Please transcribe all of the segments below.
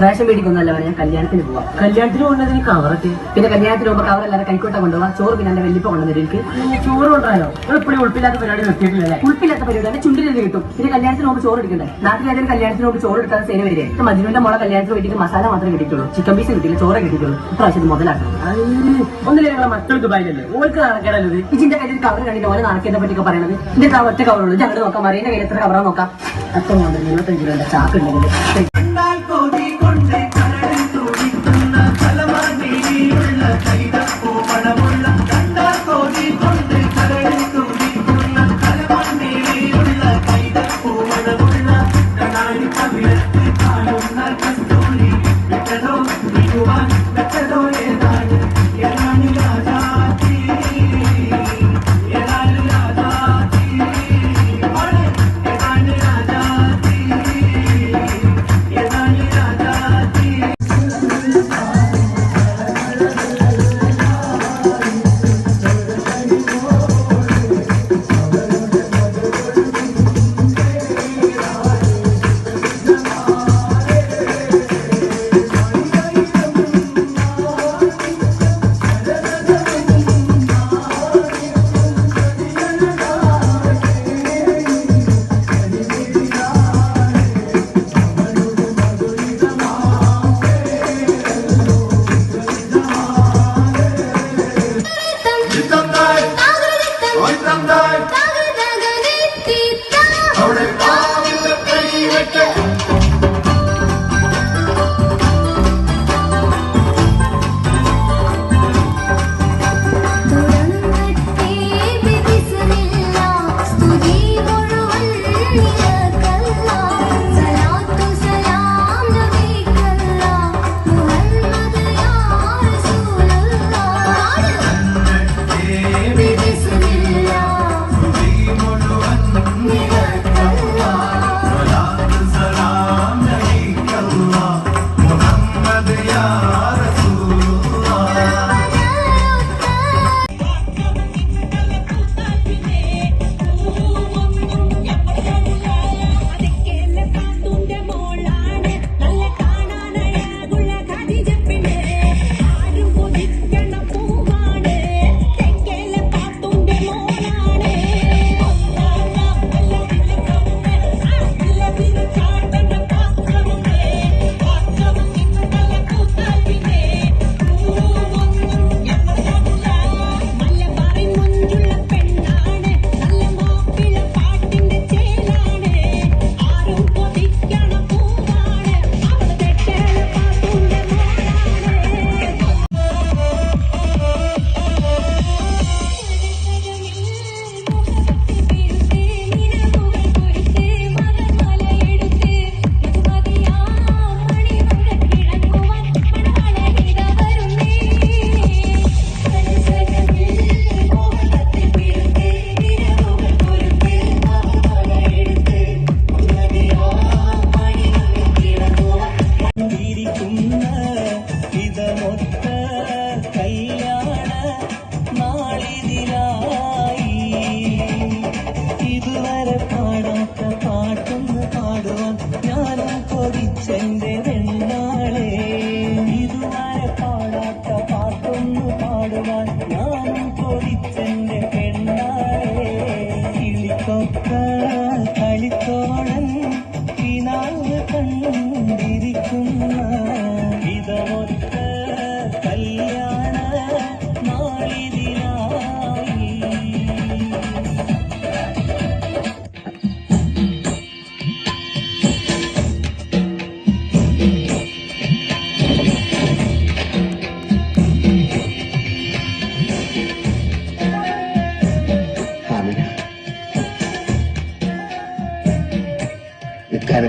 Ration മേടിക്കൊന്നല്ല ഞാൻ കല്യാണത്തിന് പോവാം. കല്യാണത്തിന് പോകുന്നതിന് കവറൊക്കെ പിന്നെ കല്യാണത്തിന് പോകുമ്പോൾ കവറല്ലാതെ കൈക്കോട്ട കൊണ്ടുപോകാം. ചോറ് പിന്നെ എന്റെ വെല്ലിപ്പ കൊണ്ടുവന്നിട്ട് എനിക്ക് ചോറ് കൊണ്ടുവരാനോ? എപ്പോഴും ഉൾപ്പില്ലാത്ത പരിപാടി നിർത്തിയിട്ടില്ലല്ലേ? ഉൾപ്പില്ലാത്ത പരിപാടി എന്റെ ചുണ്ടിലെന്ന് കിട്ടും. പിന്നെ കല്യാണത്തിന് പോകുമ്പോൾ ചോറ് എടുക്കണ്ടേ? നാട്ടിലേതൊരു കല്യാണത്തിന് പോകുമ്പോൾ ചോറ് എടുക്കാതെ സേന വരികയെ. മജുവിന്റെ മോളെ കല്യാണത്തിന് വേണ്ടിയിട്ട് മസാല മാത്രമേ കിട്ടിയിട്ടുള്ളൂ. ചിക്കൻ പീസ് കിട്ടിയില്ല, ചോറ് കിട്ടിയിട്ടുള്ളൂ. ഇപ്രാവശ്യം മുതലാക്കണം. ഒന്നില്ലേ നിങ്ങളെ മക്കൾ ദുബായിലല്ലേ? ഓൾക്ക് നടക്കേണ്ടത് ഇതിന്റെ കയ്യിൽ കവർ കണ്ടിട്ട് ഓരോ നടക്കേണ്ട പറ്റിയൊക്കെ പറയണത്. ഇതിന്റെ ഒറ്റ കവറുള്ളൂ. ഞങ്ങൾ നോക്കാം. മറിയുടെ കയ്യിൽ എത്ര കവറാ നോക്കാം. 25 രൂപ ചാക്ക് ഉണ്ടെങ്കിൽ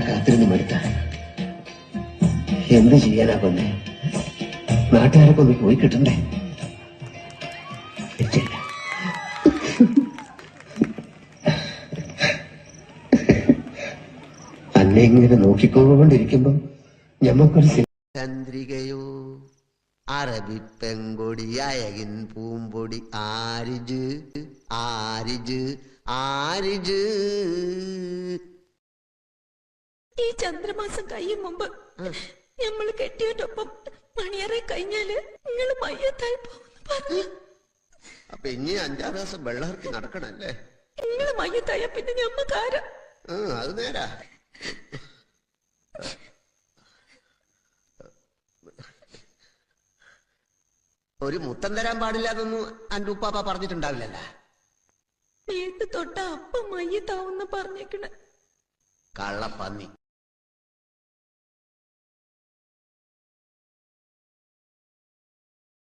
കാത്തിരുന്ന് മടുത്ത എന്ത് ചെയ്യാനാ കൊന്നെ? നാട്ടുകാരൊക്കെ ഒന്ന് പോയി കിട്ടണ്ടേ? അന്നെ ഇങ്ങനെ നോക്കിക്കൊണ്ടിരിക്കുമ്പോ ഞമ്മക്കൊരു ചന്ദ്രികയോ അറബി പെങ്കൊടി അയകിൻ പൂമ്പൊടി ആരിജ് ആരിജ് ആരിജ് ഈ ചന്ദ്രമാസം കഴിയും മുമ്പ് നമ്മള് കെട്ടിയതൊപ്പം മണിയറെ കഴിഞ്ഞാല് നിങ്ങള് മയ്യത്തായി പോകുന്നു പറഞ്ഞു. അപ്പൊ ഇനി 5-6 ദിവസം വെള്ളമിറക്കി നടക്കണല്ലേ? നിങ്ങള് മയ്യത്തായ പിന്നെ ഞമ്മക്കാരാ? അത് നേരാ. ഒരു മുത്തം തരാൻ പാടില്ലാതൊന്നും അന്റെ ഉപ്പാപ്പ പറഞ്ഞിട്ടുണ്ടാവില്ലല്ലോ. വീട്ടു തൊട്ട അപ്പം മയ്യത്താവുന്ന പറഞ്ഞേക്കണ കള്ളപ്പന്നി.